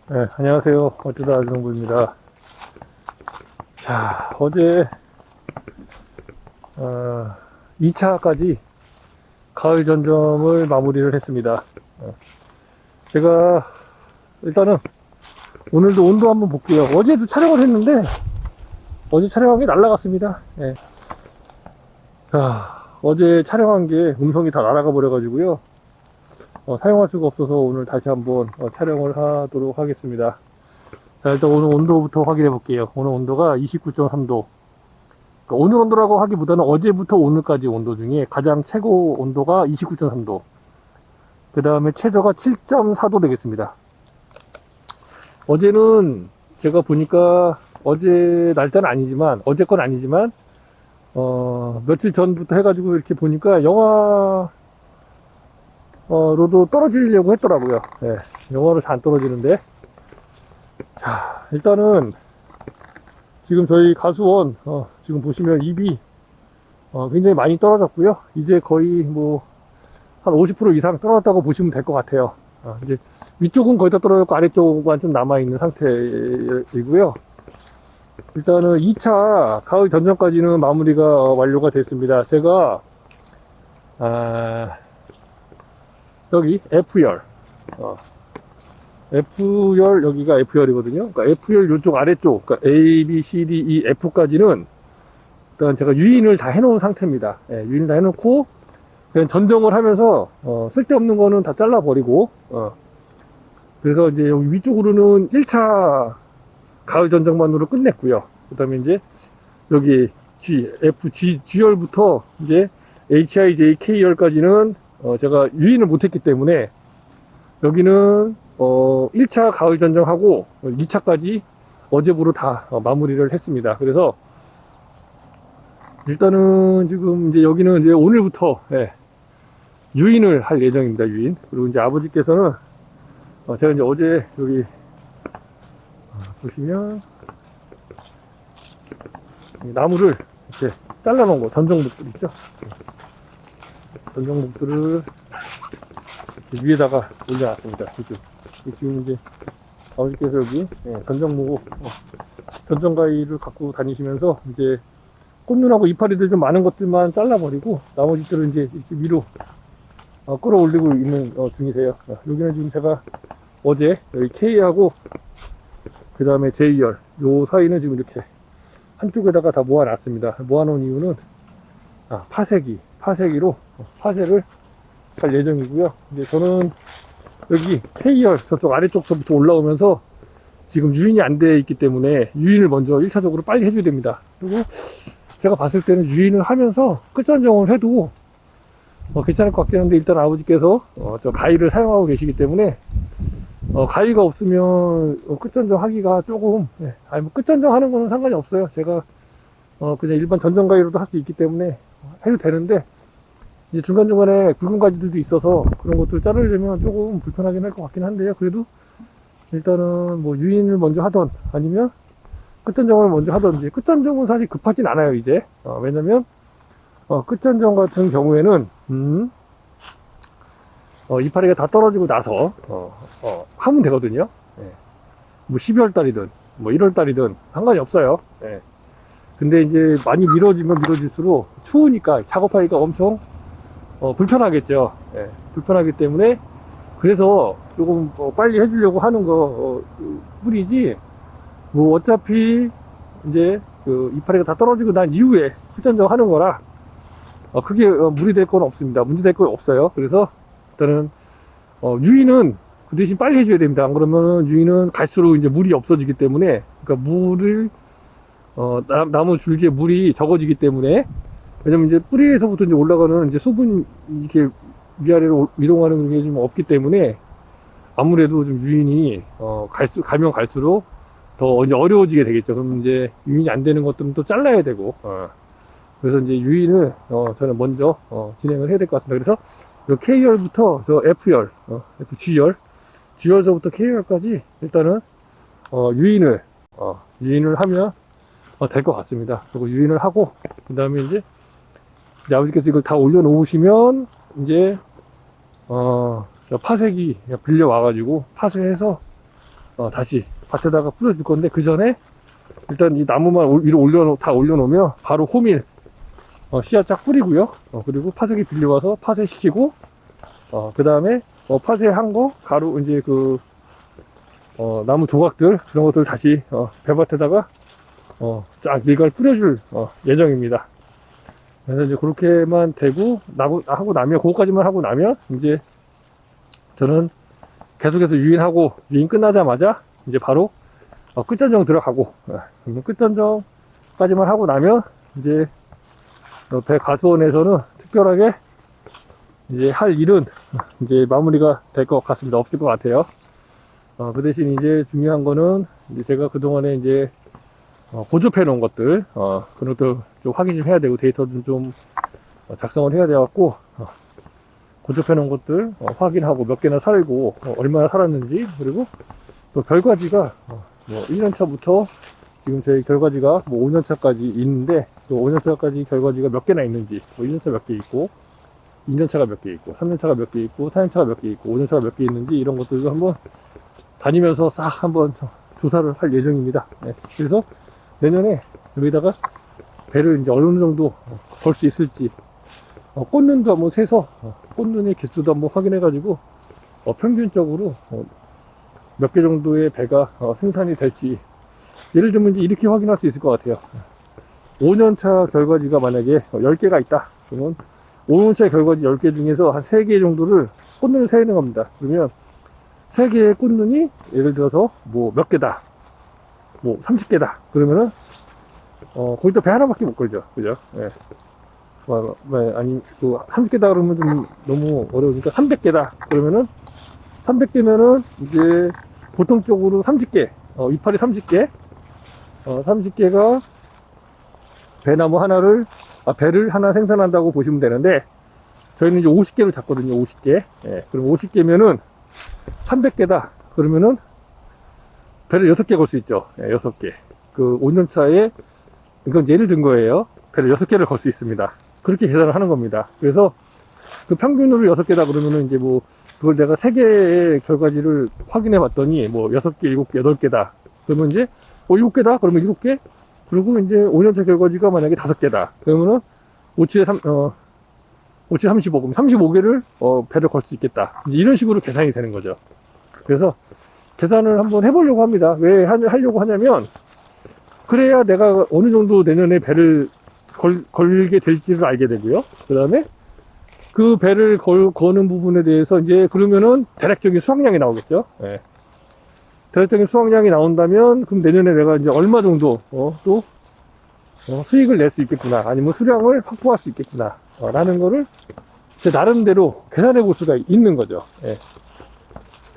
네, 안녕하세요. 어쩌다 아주정부입니다. 자, 어제 2차까지 가을 전점을 마무리를 했습니다. 제가 일단은 오늘도 온도 한번 볼게요. 어제도 촬영을 했는데 어제 촬영한 게 날라갔습니다. 네. 자, 어제 촬영한 게 음성이 다 날아가 버려가지고요. 사용할 수가 없어서 오늘 다시 한번 촬영을 하도록 하겠습니다. 자, 일단 오늘 온도부터 확인해 볼게요. 오늘 온도가 29.3도. 그러니까 오늘 온도라고 하기보다는 어제부터 오늘까지 온도 중에 가장 최고 온도가 29.3도. 그 다음에 최저가 7.4도 되겠습니다. 어제는 제가 보니까 어제 날짜는 아니지만, 어제 건 아니지만, 며칠 전부터 해가지고 이렇게 보니까 영하로도 떨어지려고 했더라고요. 네, 영하로 잘 안 떨어지는데. 자, 일단은 지금 저희 가수원 지금 보시면 입이 굉장히 많이 떨어졌고요. 이제 거의 뭐 한 50% 이상 떨어졌다고 보시면 될 것 같아요. 이제 위쪽은 거의 다 떨어졌고 아래쪽만 좀 남아있는 상태이고요. 일단은 2차 가을 전전까지는 마무리가 완료가 됐습니다. 제가 여기 F열 F열, 여기가 F열이거든요. 그러니까 F열 요쪽 아래쪽, 그러니까 A, B, C, D, E, F까지는 일단 제가 유인을 다 해놓은 상태입니다. 예, 유인을 다 해놓고 그냥 전정을 하면서 쓸데없는 거는 다 잘라버리고 그래서 이제 여기 위쪽으로는 1차 가을 전정만으로 끝냈고요. 그 다음에 이제 여기 G, F, G열부터 이제 HI, J, K열까지는 제가 유인을 못했기 때문에 여기는 1차 가을 전정하고 2차까지 어제부로 다 마무리를 했습니다. 그래서 일단은 지금 이제 여기는 이제 오늘부터 유인을 할 예정입니다. 유인. 그리고 이제 아버지께서는 제가 이제 어제 여기 보시면 나무를 이렇게 잘라 놓은 거 전정목들 있죠. 전정목들을 위에다가 올려놨습니다. 그죠? 지금 이제 아버지께서 여기 전정목 전정가위를 갖고 다니시면서 이제 꽃눈하고 이파리들 좀 많은 것들만 잘라버리고 나머지들은 이제 이렇게 위로 끌어올리고 있는 중이세요. 여기는 지금 제가 어제 여기 K하고 그 다음에 J열 요 사이는 지금 이렇게 한쪽에다가 다 모아놨습니다. 모아놓은 이유는 파쇄기로 파쇄를 할 예정이고요. 이제 저는 여기 K열 저쪽 아래쪽서부터 올라오면서 지금 유인이 안 돼 있기 때문에 유인을 먼저 1차적으로 빨리 해줘야 됩니다. 그리고 제가 봤을 때는 유인을 하면서 끝전정을 해도 괜찮을 것 같긴 한데 일단 아버지께서 저 가위를 사용하고 계시기 때문에 가위가 없으면 끝전정 하기가 조금 아니 뭐 끝전정 하는 거는 상관이 없어요. 제가 그냥 일반 전정 가위로도 할 수 있기 때문에 해도 되는데 이제 중간중간에 굵은 가지들도 있어서 그런 것들 자르려면 조금 불편하긴 할 것 같긴 한데요. 그래도 일단은 뭐 유인을 먼저 하던 아니면 끝전정을 먼저 하던지 끝전정은 사실 급하진 않아요 이제 왜냐면 끝전정 같은 경우에는 이파리가 다 떨어지고 나서 하면 되거든요. 뭐 12월 달이든 뭐 1월 달이든 상관이 없어요. 근데 이제 많이 미뤄지면 미뤄질수록 추우니까 작업하기가 엄청 불편하겠죠. 불편하기 때문에 그래서 조금 빨리 해주려고 하는 거 뿐이지 뭐 어차피 이제 그 이파리가 다 떨어지고 난 이후에 후전정 하는 거라 크게 무리될 건 없습니다. 문제될 건 없어요. 그래서 일단은 유인은 그 대신 빨리 해줘야 됩니다. 안 그러면 유인은 갈수록 이제 물이 없어지기 때문에 그러니까 물을 나무 줄기에 물이 적어지기 때문에 왜냐면 이제 뿌리에서부터 이제 올라가는 이제 수분 이렇게 위아래로 이동하는 게 좀 없기 때문에 아무래도 좀 유인이 가면 갈수록 더 이제 어려워지게 되겠죠. 그럼 이제 유인이 안 되는 것들은 또 잘라야 되고 그래서 이제 유인을 저는 먼저 진행을 해야 될 것 같습니다. 그래서 요 K열부터 저 F열, FG열, G열서부터 K열까지 일단은 유인을 하면 될 것 같습니다. 그리고 유인을 하고 그 다음에 이제 아버지께서 이걸 다 올려놓으시면 이제 파쇄기 빌려 와가지고 파쇄해서 다시 밭에다가 뿌려줄 건데, 그 전에 일단 이 나무만 위로 다 올려놓으면 바로 호밀 씨앗 쫙 뿌리고요. 그리고 파쇄기 빌려와서 파쇄시키고, 그 다음에 파쇄한 거 가루 이제 그 나무 조각들 그런 것들 다시 배밭에다가 쫙 밀가루 뿌려줄 예정입니다. 그래서 이제 그렇게만 되고 하고 나면, 그거까지만 하고 나면 이제 저는 계속해서 유인 끝나자마자 이제 바로 끝전정 들어가고, 끝전정까지만 하고 나면 이제 배 가수원에서는 특별하게 이제 할 일은 이제 마무리가 될 것 같습니다. 없을 것 같아요. 그 대신 이제 중요한 거는 이제 제가 그동안에 이제 고집해 놓은 것들, 그런 것도 좀 확인 좀 해야 되고, 데이터도 좀 작성을 해야 돼갖고, 고집해 놓은 것들 확인하고 몇 개나 살고, 얼마나 살았는지, 그리고 또 결과지가 뭐 1년차부터 지금 저희 결과지가 뭐 5년차까지 있는데, 또 5년차까지 결과지가 몇 개나 있는지, 뭐 1년차 몇 개 있고, 2년차가 몇 개 있고, 3년차가 몇 개 있고, 4년차가 몇 개 있고, 5년차가 몇 개 있는지, 이런 것들도 한번 다니면서 싹 한번 조사를 할 예정입니다. 네. 그래서 내년에 여기다가 배를 이제 어느 정도 걸 수 있을지, 꽂는도 한번 세서, 꽂는의 개수도 한번 확인해가지고, 평균적으로 몇 개 정도의 배가 생산이 될지, 예를 들면 이제 이렇게 확인할 수 있을 것 같아요. 5년차 결과지가 만약에 10개가 있다. 그러면 5년차 결과지 10개 중에서 한 3개 정도를 꽂는을 세는 겁니다. 그러면 3개의 꽂는이 예를 들어서 뭐 몇 개다. 뭐 30개다. 그러면은 거기다 배 하나밖에 못 걸죠. 그죠? 예. 아니, 30개다 그러면 좀 너무 어려우니까 300개다. 그러면은 300개면은 이제 보통적으로 30개, 이파리 30개, 30개가 배나무 하나를, 배를 하나 생산한다고 보시면 되는데, 저희는 이제 50개를 잡거든요. 50개. 예, 그럼 50개면은 300개다. 그러면은 배를 6개 걸 수 있죠. 예, 6개. 그 5년차에, 이건 예를 든 거예요. 배를 6개를 걸 수 있습니다. 그렇게 계산을 하는 겁니다. 그래서 그 평균으로 6개다 그러면은 이제 뭐, 그걸 내가 3개의 결과지를 확인해 봤더니 뭐 6개, 7개, 8개다. 그러면 이제 7개다? 그러면 7개? 그리고 이제 5년차 결과지가 만약에 5개다. 그러면은 5, 7, 35. 그럼 35개를 배를 걸 수 있겠다. 이제 이런 식으로 계산이 되는 거죠. 그래서 계산을 한번 해보려고 합니다. 왜 하려고 하냐면, 그래야 내가 어느 정도 내년에 배를 걸게 될지를 알게 되고요. 그 다음에 그 배를 거는 부분에 대해서 이제 그러면은 대략적인 수확량이 나오겠죠. 예. 대략적인 수확량이 나온다면 그럼 내년에 내가 이제 얼마 정도 또 수익을 낼 수 있겠구나, 아니면 수량을 확보할 수 있겠구나 라는 거를 제 나름대로 계산해 볼 수가 있는 거죠. 예.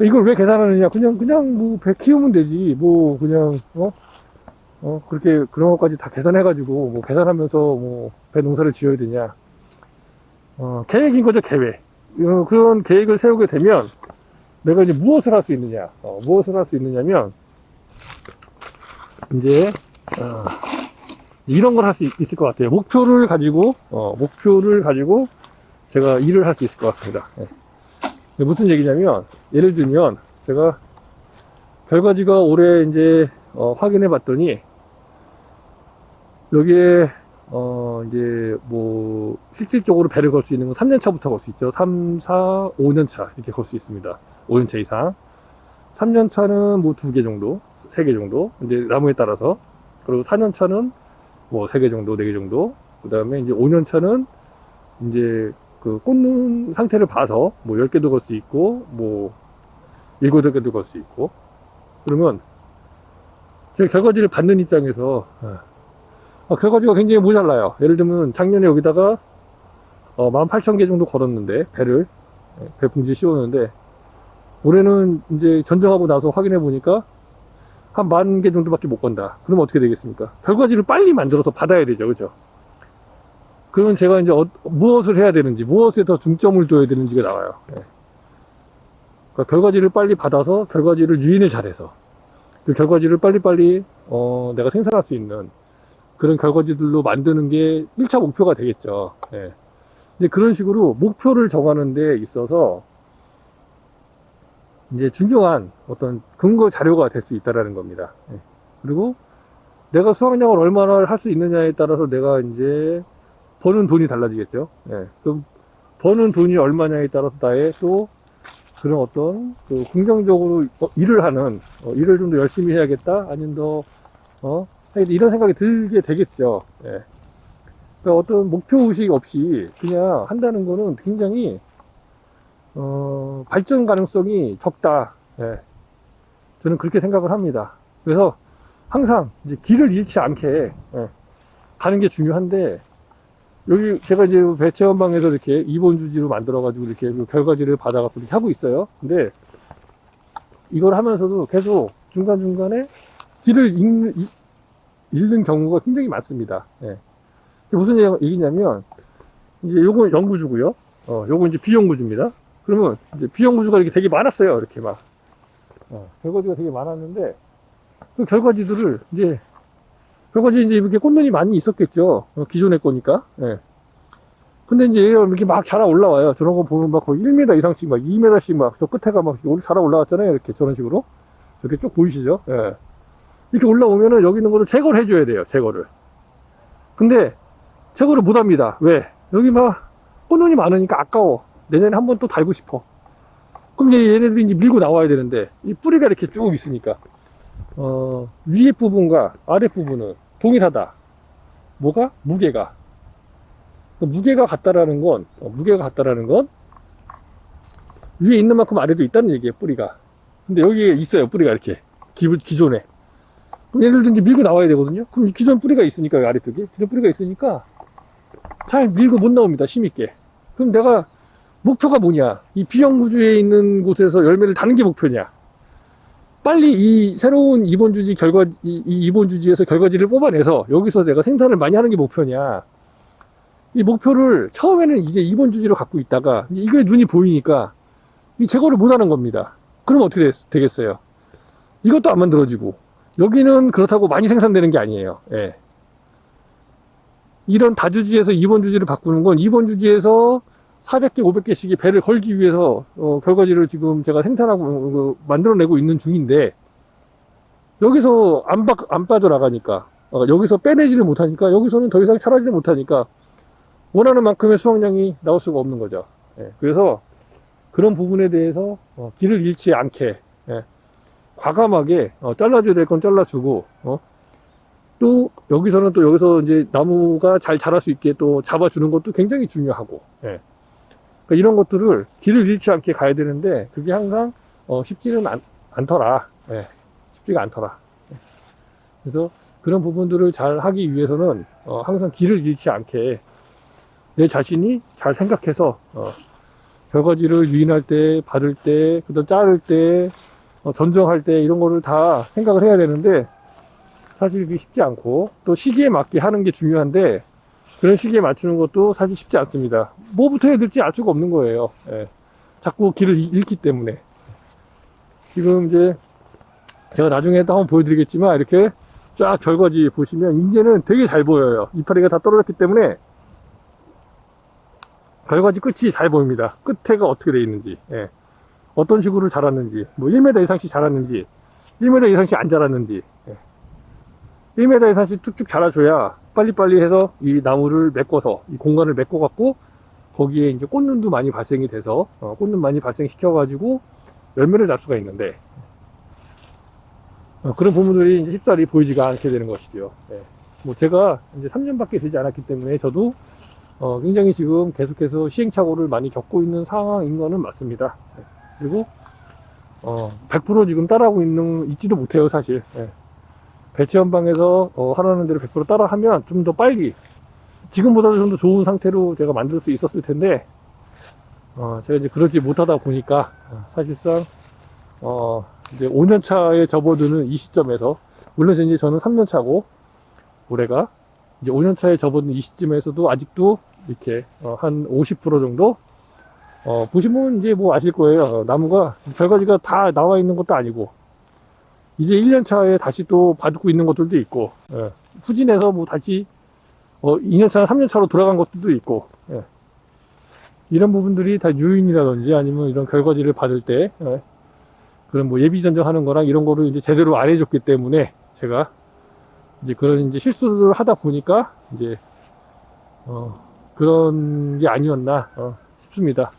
이걸 왜 계산하느냐, 그냥 뭐 배 키우면 되지, 뭐 그냥 그렇게 그런 것까지 다 계산해 가지고 뭐 계산하면서 뭐 배 농사를 지어야 되냐. 계획인 거죠, 계획. 그런 계획을 세우게 되면 내가 이제 무엇을 할 수 있느냐, 무엇을 할 수 있느냐면, 이제, 이런 걸 할 수 있을 것 같아요. 목표를 가지고 제가 일을 할 수 있을 것 같습니다. 네. 무슨 얘기냐면, 예를 들면, 제가 결과지가 올해 이제, 확인해 봤더니, 여기에, 이제, 뭐, 실질적으로 배를 걸 수 있는 건 3년차부터 걸 수 있죠. 3, 4, 5년차, 이렇게 걸 수 있습니다. 5년차 이상. 3년차는 뭐 2개 정도, 3개 정도, 이제 나무에 따라서. 그리고 4년차는 뭐 3개 정도, 4개 정도. 그 다음에 이제 5년차는 이제 그 꽂는 상태를 봐서 뭐 10개도 걸 수 있고, 뭐 7, 8개도 걸 수 있고. 그러면 제가 결과지를 받는 입장에서, 결과지가 굉장히 모자라요. 예를 들면 작년에 여기다가 18,000개 정도 걸었는데, 배 봉지 씌웠는데, 올해는 이제 전정하고 나서 확인해 보니까 한 10,000개 정도밖에 못 건다. 그러면 어떻게 되겠습니까? 결과지를 빨리 만들어서 받아야 되죠. 그죠? 그러면 제가 이제 무엇을 해야 되는지, 무엇에 더 중점을 둬야 되는지가 나와요. 예. 그러니까 결과지를 빨리 받아서 결과지를 유인을 잘해서 그 결과지를 빨리빨리 내가 생산할 수 있는 그런 결과지들로 만드는 게 1차 목표가 되겠죠. 예. 근데 그런 식으로 목표를 정하는 데 있어서 이제 중요한 어떤 근거 자료가 될 수 있다라는 겁니다. 예. 그리고 내가 수확량을 얼마나 할 수 있느냐에 따라서 내가 이제 버는 돈이 달라지겠죠. 예. 그럼 버는 돈이 얼마냐에 따라서 나의 또 그런 어떤 그 긍정적으로 일을 하는 일을 좀 더 열심히 해야겠다 아니면 더 이런 생각이 들게 되겠죠. 예. 그러니까 어떤 목표 의식 없이 그냥 한다는 거는 굉장히 발전 가능성이 적다. 예. 저는 그렇게 생각을 합니다. 그래서 항상 이제 길을 잃지 않게 가는 게 중요한데, 여기 제가 이제 배체원방에서 이렇게 2번 주지로 만들어가지고 이렇게 결과지를 받아갖고 이렇게 하고 있어요. 근데 이걸 하면서도 계속 중간중간에 길을 잃는 경우가 굉장히 많습니다. 예. 무슨 얘기냐면, 이제 요건 연구주고요. 요건 이제 비연구주입니다. 그러면 이제 비연구주가 이렇게 되게 많았어요. 이렇게 막. 결과지가 되게 많았는데, 그 결과지들을 결과지 이제 이렇게 꽃눈이 많이 있었겠죠. 기존의 거니까. 예. 근데 이제 얘가 이렇게 막 자라 올라와요. 저런 거 보면 막 거의 1m 이상씩 막 2m씩 막 저 끝에가 막 자라 올라왔잖아요. 이렇게 저런 식으로. 이렇게 쭉 보이시죠? 예. 이렇게 올라오면은 여기 있는 거를 제거를 해줘야 돼요. 제거를. 근데 제거를 못 합니다. 왜? 여기 막 꽃눈이 많으니까 아까워. 내년에 한 번 또 달고 싶어. 그럼 이제 얘네들이 이제 밀고 나와야 되는데, 이 뿌리가 이렇게 쭉 있으니까, 위에 부분과 아래 부분은 동일하다. 뭐가? 무게가. 무게가 같다라는 건, 위에 있는 만큼 아래도 있다는 얘기예요, 뿌리가. 근데 여기에 있어요, 뿌리가 이렇게. 기존에. 그럼 얘네들도 이제 밀고 나와야 되거든요? 그럼 기존 뿌리가 있으니까, 아래쪽에. 기존 뿌리가 있으니까, 잘 밀고 못 나옵니다, 힘있게. 그럼 내가, 목표가 뭐냐? 이 비연구주에 있는 곳에서 열매를 다는 게 목표냐? 빨리 이 새로운 이번 주지 이 이번 주지에서 결과지를 뽑아내서 여기서 내가 생산을 많이 하는 게 목표냐? 이 목표를 처음에는 이제 이번 주지로 갖고 있다가 이게 눈이 보이니까 이 제거를 못 하는 겁니다. 그럼 어떻게 되겠어요? 이것도 안 만들어지고, 여기는 그렇다고 많이 생산되는 게 아니에요. 예. 이런 다주지에서 이번 주지를 바꾸는 건 이번 주지에서 400개, 500개씩의 배를 걸기 위해서 결과지를 지금 제가 생산하고 만들어내고 있는 중인데, 여기서 안 빠져나가니까, 여기서 빼내지를 못하니까, 여기서는 더 이상 자라지를 못하니까 원하는 만큼의 수확량이 나올 수가 없는 거죠. 예, 그래서 그런 부분에 대해서 길을 잃지 않게, 예, 과감하게 잘라줘야 될 건 잘라주고, 또 여기서 이제 나무가 잘 자랄 수 있게 또 잡아주는 것도 굉장히 중요하고, 예. 그러니까 이런 것들을 길을 잃지 않게 가야 되는데, 그게 항상 쉽지는 않더라. 예, 쉽지가 않더라. 예. 그래서 그런 부분들을 잘 하기 위해서는 항상 길을 잃지 않게 내 자신이 잘 생각해서 결과지를 유인할 때, 바를 때, 그다음 자를 때, 전정할 때 이런 거를 다 생각을 해야 되는데, 사실 그게 쉽지 않고, 또 시기에 맞게 하는 게 중요한데, 그런 시기에 맞추는 것도 사실 쉽지 않습니다. 뭐부터 해야 될지 알 수가 없는 거예요. 예. 자꾸 길을 잃기 때문에. 지금 이제 제가 나중에 또 한번 보여드리겠지만, 이렇게 쫙 결과지 보시면 이제는 되게 잘 보여요. 이파리가 다 떨어졌기 때문에 결과지 끝이 잘 보입니다. 끝에가 어떻게 돼 있는지, 예. 어떤 식으로 자랐는지, 뭐 1m 이상씩 자랐는지, 1m 이상씩 안 자랐는지, 예. 1m 이상씩 쭉쭉 자라줘야 빨리빨리 해서 이 나무를 메꿔서, 이 공간을 메꿔갖고, 거기에 이제 꽃눈도 많이 발생이 돼서, 꽃눈 많이 발생시켜가지고, 열매를 날 수가 있는데, 그런 부분들이 이제 쉽사리 보이지가 않게 되는 것이죠. 예. 뭐 제가 이제 3년밖에 되지 않았기 때문에 저도, 굉장히 지금 계속해서 시행착오를 많이 겪고 있는 상황인 거는 맞습니다. 예. 그리고, 100% 지금 따라하고 있지도 못해요, 사실. 예. 배치현방에서 하라는 대로 100% 따라 하면 좀 더 빨리, 지금보다도 좀 더 좋은 상태로 제가 만들 수 있었을 텐데, 제가 이제 그러지 못하다 보니까 사실상 이제 5년 차에 접어드는 이 시점에서, 물론 이제 저는 3년 차고 올해가 이제 5년 차에 접어드는 이 시점에서도 아직도 이렇게 한 50% 정도, 보시면 이제 뭐 아실 거예요. 나무가 결과지가 다 나와 있는 것도 아니고, 이제 1년 차에 다시 또 받고 있는 것들도 있고, 예. 후진해서 뭐 다시 2년 차, 3년 차로 돌아간 것들도 있고, 예. 이런 부분들이 다 유인이라든지 아니면 이런 결과지를 받을 때, 예. 그런 뭐 예비 전정하는 거랑 이런 거를 이제 제대로 안 해줬기 때문에 제가 이제 그런 이제 실수를 하다 보니까 이제 그런 게 아니었나 싶습니다.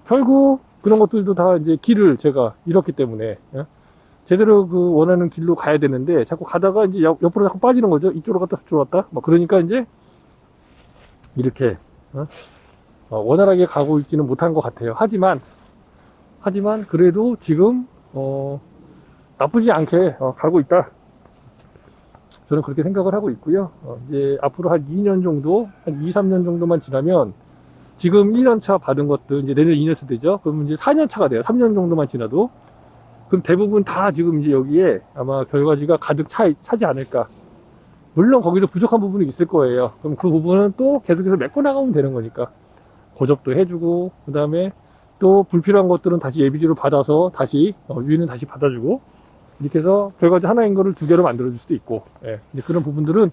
결국 그런 것들도 다 이제 길을 제가 잃었기 때문에 제대로 그 원하는 길로 가야 되는데 자꾸 가다가 이제 옆으로 자꾸 빠지는 거죠. 이쪽으로 갔다 저쪽으로 갔다. 뭐 그러니까 이제 이렇게 원활하게 가고 있지는 못한 것 같아요. 하지만 그래도 지금 나쁘지 않게 가고 있다. 저는 그렇게 생각을 하고 있고요. 이제 앞으로 한 2년 정도, 한 2, 3년 정도만 지나면 지금 1년차 받은 것들 이제 내년 2년차 되죠. 그러면 이제 4년차가 돼요. 3년 정도만 지나도. 그럼 대부분 다 지금 이제 여기에 아마 결과지가 가득 차지 않을까. 물론 거기서 부족한 부분이 있을 거예요. 그럼 그 부분은 또 계속해서 메꿔 나가면 되는 거니까. 고접도 해주고, 그 다음에 또 불필요한 것들은 다시 예비지로 받아서 다시, 유인은 다시 받아주고, 이렇게 해서 결과지 하나인 거를 두 개로 만들어줄 수도 있고, 예. 이제 그런 부분들은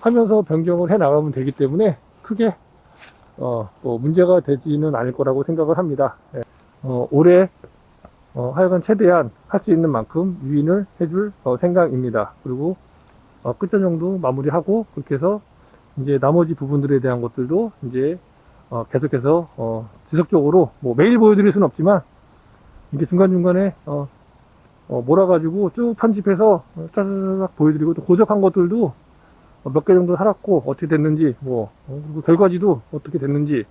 하면서 변경을 해 나가면 되기 때문에 크게, 뭐 문제가 되지는 않을 거라고 생각을 합니다. 예. 올해, 하여간 최대한 할 수 있는 만큼 유인을 해줄 생각입니다. 그리고, 끝전정도 마무리하고, 그렇게 해서 이제 나머지 부분들에 대한 것들도 이제 계속해서 지속적으로 뭐 매일 보여드릴 수는 없지만 이게 중간중간에 몰아가지고 쭉 편집해서 짜자작 보여드리고 또 고접한 것들도 몇 개 정도 살았고 어떻게 됐는지 그리고 결과지도 어떻게 됐는지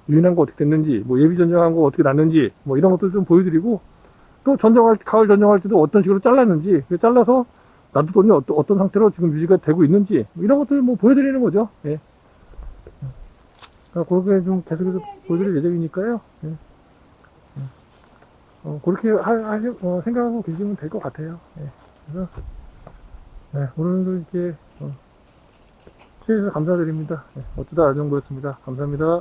유인한 거 어떻게 됐는지 뭐 예비 전정한 거 어떻게 났는지 뭐 이런 것들 좀 보여드리고 또 가을 전정할 때도 어떤 식으로 잘랐는지 잘라서 놔두더니 어떤 상태로 지금 유지가 되고 있는지 뭐 이런 것들 뭐 보여드리는 거죠. 예. 그렇게 좀 계속해서 보여드릴 예정이니까요. 예. 그렇게 생각하고 계시면 될 것 같아요. 예. 그래서, 네, 오늘도 이렇게, 시청해주셔서 감사드립니다. 예, 어쩌다 아정보였습니다. 감사합니다.